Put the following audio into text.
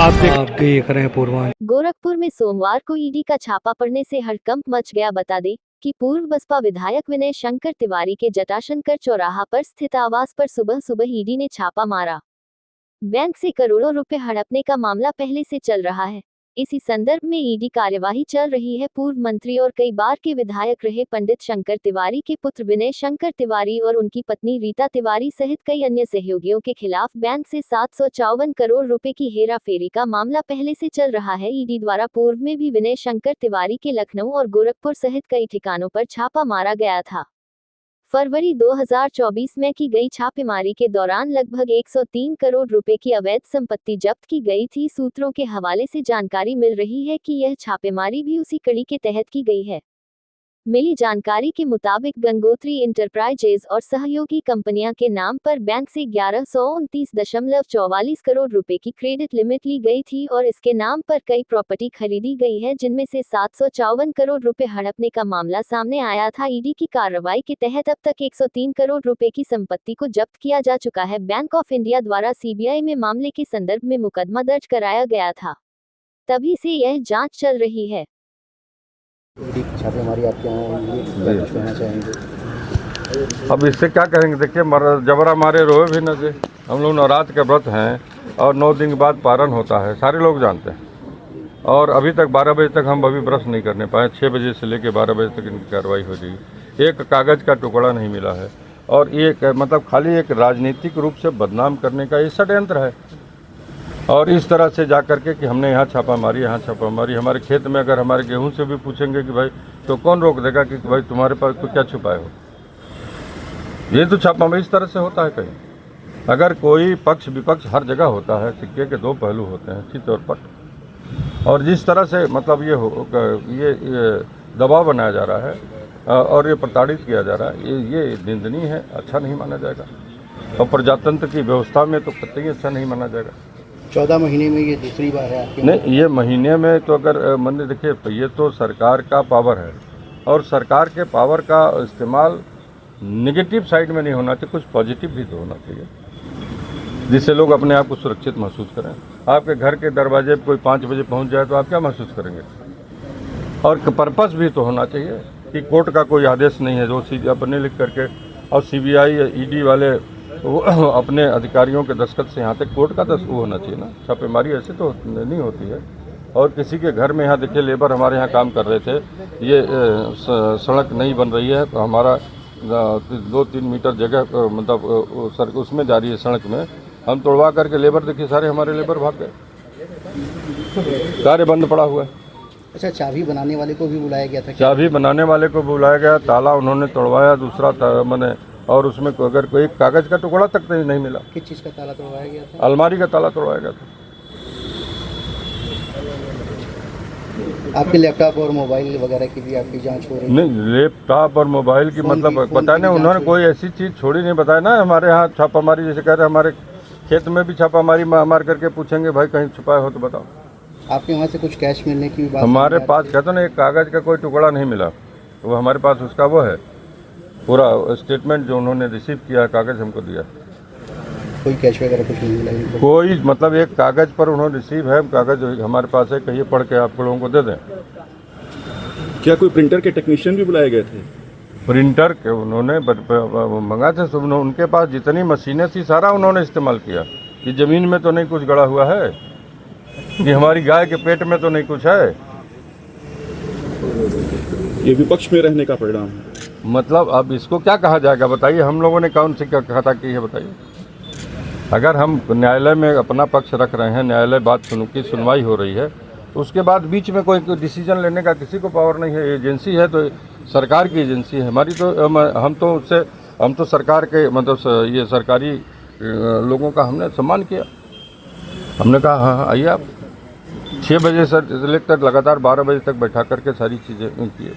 आप देख रहे हैं पूर्वांचल। गोरखपुर में सोमवार को ईडी का छापा पड़ने से हड़कंप मच गया। बता दें कि पूर्व बसपा विधायक विनय शंकर तिवारी के जटाशंकर चौराहा पर स्थित आवास पर सुबह सुबह ईडी ने छापा मारा। बैंक से करोड़ों रुपए हड़पने का मामला पहले से चल रहा है। इसी संदर्भ में ईडी कार्यवाही चल रही है। पूर्व मंत्री और कई बार के विधायक रहे पंडित शंकर तिवारी के पुत्र विनय शंकर तिवारी और उनकी पत्नी रीता तिवारी सहित कई अन्य सहयोगियों के खिलाफ बैंक से 754 करोड़ रुपए की हेराफेरी का मामला पहले से चल रहा है। ईडी द्वारा पूर्व में भी विनय शंकर तिवारी के लखनऊ और गोरखपुर सहित कई ठिकानों पर छापा मारा गया था। फरवरी 2024 में की गई छापेमारी के दौरान लगभग 103 करोड़ रुपए की अवैध संपत्ति जब्त की गई थी। सूत्रों के हवाले से जानकारी मिल रही है कि यह छापेमारी भी उसी कड़ी के तहत की गई है। मिली जानकारी के मुताबिक गंगोत्री इंटरप्राइजेज और सहयोगी कंपनियां के नाम पर बैंक से 1129.44 करोड़ रुपए की क्रेडिट लिमिट ली गई थी और इसके नाम पर कई प्रॉपर्टी खरीदी गई है, जिनमें से 754 करोड़ रुपए हड़पने का मामला सामने आया था। ईडी की कार्रवाई के तहत अब तक 103 करोड़ रुपए की संपत्ति को जब्त किया जा चुका है। बैंक ऑफ इंडिया द्वारा सीबीआई में मामले के संदर्भ में मुकदमा दर्ज कराया गया था, तभी से यह जांच चल रही है। छापेमारी आपके यहाँ कहना चाहेंगे? अब इससे क्या कहेंगे? देखिए, जबरा मारे रोए भी न दे। हम लोग नवरात्र के व्रत हैं और 9 दिन के बाद पारण होता है, सारे लोग जानते हैं। और अभी तक 12 बजे तक हम अभी ब्रश नहीं करने पाए। 6 बजे से लेकर 12 बजे तक इनकी कार्रवाई हो रही। एक कागज़ का टुकड़ा नहीं मिला है और ये मतलब खाली एक राजनीतिक रूप से बदनाम करने का ये षड्यंत्र है। और इस तरह से जा करके कि हमने यहाँ छापा मारी, यहाँ छापा मारी। हमारे खेत में अगर हमारे गेहूं से भी पूछेंगे कि भाई तो कौन रोक देगा कि भाई तुम्हारे पास तो क्या छुपाए हो? ये तो छापा इस तरह से होता है कहीं। अगर कोई पक्ष विपक्ष हर जगह होता है, सिक्के के 2 पहलू होते हैं, चित और पट। और जिस तरह से मतलब ये दबाव बनाया जा रहा है और ये प्रताड़ित किया जा रहा है, ये निंदनीय है, अच्छा नहीं माना जाएगा। और प्रजातंत्र की व्यवस्था में तो कतई अच्छा नहीं माना जाएगा। 14 महीने में ये दूसरी बार है आपके? नहीं, ये महीने में तो अगर मैंने देखिए, ये तो सरकार का पावर है और सरकार के पावर का इस्तेमाल नेगेटिव साइड में नहीं होना चाहिए, कुछ पॉजिटिव भी तो होना चाहिए, जिससे लोग अपने आप को सुरक्षित महसूस करें। आपके घर के दरवाजे पर कोई 5 बजे पहुंच जाए तो आप क्या महसूस करेंगे? और पर्पस भी तो होना चाहिए कि कोर्ट का कोई आदेश नहीं है जो अपने लिख करके और सीबीआई ईडी वाले वो अपने अधिकारियों के दस्तखत से यहाँ तक कोर्ट का वो होना चाहिए ना। छापेमारी ऐसे तो नहीं होती है। और किसी के घर में, यहाँ देखिए लेबर हमारे यहाँ काम कर रहे थे, ये सड़क नहीं बन रही है, तो हमारा 2-3 मीटर जगह मतलब सड़क उसमें जा रही है, सड़क में हम तोड़वा करके लेबर, देखिए सारे हमारे लेबर भाग गए, कार्य बंद पड़ा हुआ है। अच्छा, चाबी बनाने वाले को भी बुलाया गया था? चाबी बनाने वाले को बुलाया गया, ताला उन्होंने तोड़वाया, दूसरा मैंने, और उसमें अगर कोई कागज़ का टुकड़ा तक नहीं मिला। किस चीज़ का ताला तोड़वाया गया था? अलमारी का ताला तोड़वाया गया था। आपके लैपटॉप और मोबाइल वगैरह की भी आपकी जांच हो रही है? नहीं, लैपटॉप और मोबाइल की मतलब पता नहीं, उन्होंने कोई ऐसी चीज़ छोड़ी नहीं, बताया ना। हमारे यहाँ छापामारी जैसे कह रहे, हमारे खेत में भी छापामारी मार करके पूछेंगे भाई कहीं छुपाए हो तो बताओ। आपके वहाँ से कुछ कैश मिलने की बात? हमारे पास कहते ना, एक कागज़ का कोई टुकड़ा नहीं मिला, वो हमारे पास उसका वो है पूरा स्टेटमेंट जो उन्होंने रिसीव किया, कागज़ हमको दिया। कोई कैश वगैरह कुछ नहीं मिला? कोई मतलब एक कागज़ पर उन्होंने रिसीव है, कागज़ हमारे पास है, कहिए पढ़ के आप लोगों को दे दें। क्या कोई प्रिंटर के टेक्नीशियन भी बुलाए गए थे? प्रिंटर के उन्होंने मंगा थे, उनके पास जितनी मशीनें थी सारा उन्होंने इस्तेमाल किया। कि ज़मीन में तो नहीं कुछ गड़ा हुआ है, कि हमारी गाय के पेट में तो नहीं कुछ है। ये विपक्ष में रहने का परिणाम है। मतलब अब इसको क्या कहा जाएगा बताइए? हम लोगों ने कौन सी खाता की है बताइए? अगर हम न्यायालय में अपना पक्ष रख रहे हैं, न्यायालय बात की सुनवाई हो रही है, उसके बाद बीच में कोई डिसीजन लेने का किसी को पावर नहीं है। एजेंसी है तो सरकार की एजेंसी है हमारी, तो हम तो सरकार के मतलब ये सरकारी लोगों का हमने सम्मान किया। हमने कहा हाँ आइए आप। 6 बजे से लेकर लगातार 12 बजे तक बैठा करके सारी चीज़ें की है।